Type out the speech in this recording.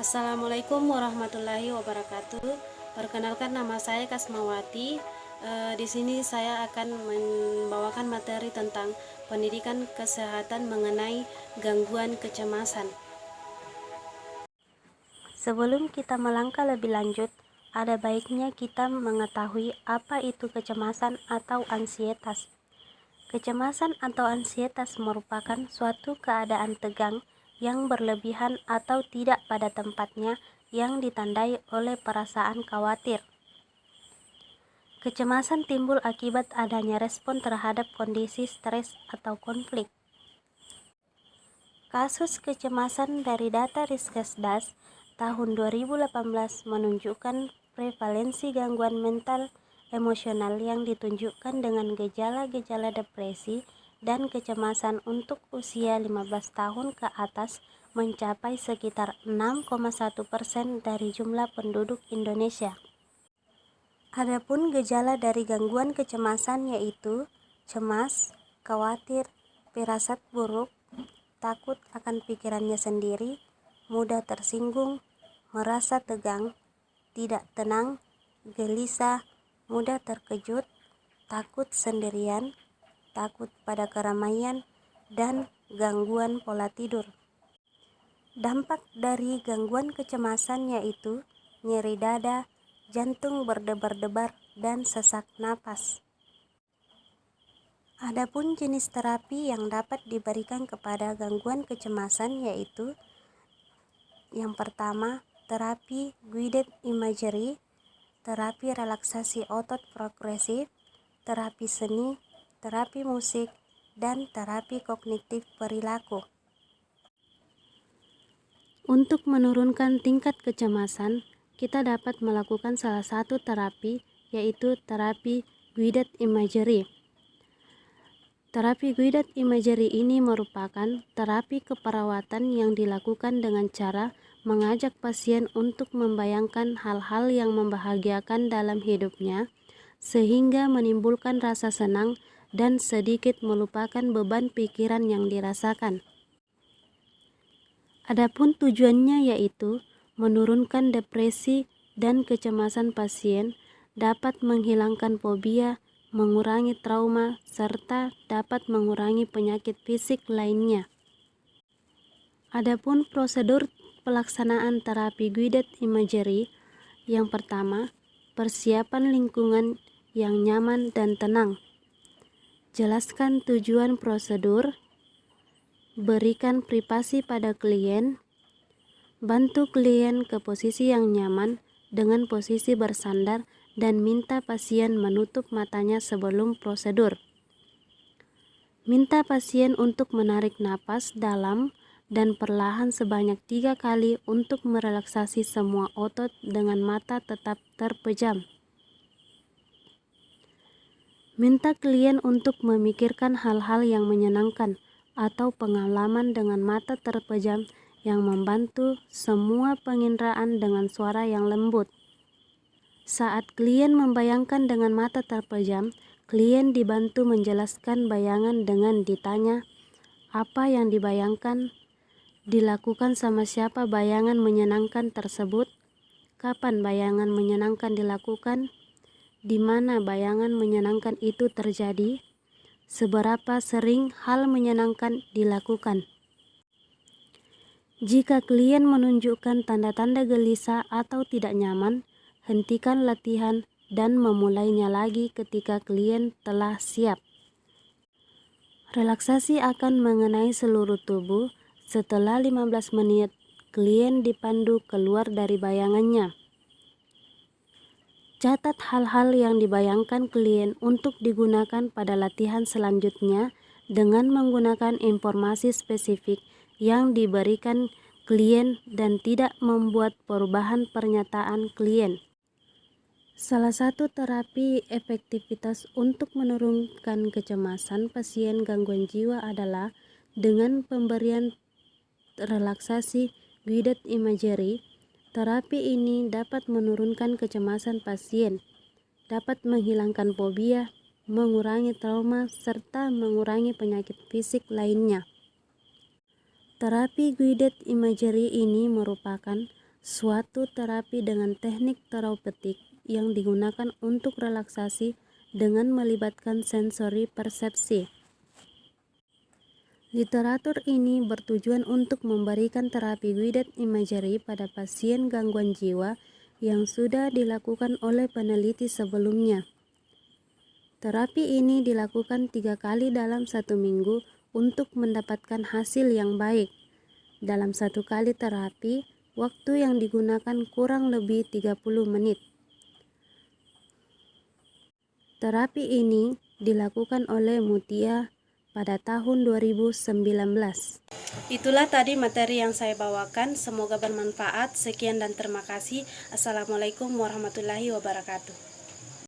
Assalamualaikum warahmatullahi wabarakatuh. Perkenalkan, nama saya Kasmawati. Di sini saya akan membawakan materi tentang pendidikan kesehatan mengenai gangguan kecemasan. Sebelum kita melangkah lebih lanjut, ada baiknya kita mengetahui apa itu kecemasan atau ansietas. Kecemasan atau ansietas merupakan suatu keadaan tegang yang berlebihan atau tidak pada tempatnya yang ditandai oleh perasaan khawatir. Kecemasan timbul akibat adanya respon terhadap kondisi stres atau konflik. Kasus kecemasan dari data Riskesdas tahun 2018 menunjukkan prevalensi gangguan mental emosional yang ditunjukkan dengan gejala-gejala depresi dan kecemasan untuk usia 15 tahun ke atas mencapai sekitar 6,1% dari jumlah penduduk Indonesia. Adapun gejala dari gangguan kecemasan yaitu cemas, khawatir, firasat buruk, takut akan pikirannya sendiri, mudah tersinggung, merasa tegang, tidak tenang, gelisah, mudah terkejut, takut sendirian, takut pada keramaian, dan gangguan pola tidur. Dampak dari gangguan kecemasan yaitu nyeri dada, jantung berdebar-debar, dan sesak napas. Adapun jenis terapi yang dapat diberikan kepada gangguan kecemasan yaitu yang pertama, terapi guided imagery, terapi relaksasi otot progresif, terapi seni, terapi musik, dan terapi kognitif perilaku. Untuk menurunkan tingkat kecemasan, kita dapat melakukan salah satu terapi, yaitu terapi guided imagery. Terapi guided imagery ini merupakan terapi keperawatan yang dilakukan dengan cara mengajak pasien untuk membayangkan hal-hal yang membahagiakan dalam hidupnya, sehingga menimbulkan rasa senang dan sedikit melupakan beban pikiran yang dirasakan. Adapun tujuannya yaitu menurunkan depresi dan kecemasan pasien, dapat menghilangkan fobia, mengurangi trauma, serta dapat mengurangi penyakit fisik lainnya. Adapun prosedur pelaksanaan terapi guided imagery, yang pertama, persiapan lingkungan yang nyaman dan tenang. Jelaskan tujuan prosedur, berikan privasi pada klien, bantu klien ke posisi yang nyaman dengan posisi bersandar dan minta pasien menutup matanya sebelum prosedur. Minta pasien untuk menarik napas dalam dan perlahan sebanyak 3 kali untuk merelaksasi semua otot dengan mata tetap terpejam. Minta klien untuk memikirkan hal-hal yang menyenangkan atau pengalaman dengan mata terpejam yang membantu semua penginderaan dengan suara yang lembut. Saat klien membayangkan dengan mata terpejam, klien dibantu menjelaskan bayangan dengan ditanya apa yang dibayangkan, dilakukan sama siapa bayangan menyenangkan tersebut, kapan bayangan menyenangkan dilakukan, di mana bayangan menyenangkan itu terjadi, seberapa sering hal menyenangkan dilakukan. Jika klien menunjukkan tanda-tanda gelisah atau tidak nyaman, hentikan latihan dan memulainya lagi ketika klien telah siap. Relaksasi akan mengenai seluruh tubuh. Setelah 15 menit, klien dipandu keluar dari bayangannya. Catat hal-hal yang dibayangkan klien untuk digunakan pada latihan selanjutnya dengan menggunakan informasi spesifik yang diberikan klien dan tidak membuat perubahan pernyataan klien. Salah satu terapi efektivitas untuk menurunkan kecemasan pasien gangguan jiwa adalah dengan pemberian relaksasi guided imagery. Terapi ini dapat menurunkan kecemasan pasien, dapat menghilangkan fobia, mengurangi trauma, serta mengurangi penyakit fisik lainnya. Terapi guided imagery ini merupakan suatu terapi dengan teknik terapeutik yang digunakan untuk relaksasi dengan melibatkan sensori persepsi. Literatur ini bertujuan untuk memberikan terapi guided imagery pada pasien gangguan jiwa yang sudah dilakukan oleh peneliti sebelumnya. Terapi ini dilakukan 3 kali dalam 1 minggu untuk mendapatkan hasil yang baik. Dalam 1 kali terapi, waktu yang digunakan kurang lebih 30 menit. Terapi ini dilakukan oleh Mutia pada tahun 2019. Itulah tadi materi yang saya bawakan, semoga bermanfaat. Sekian dan terima kasih. Assalamualaikum warahmatullahi wabarakatuh.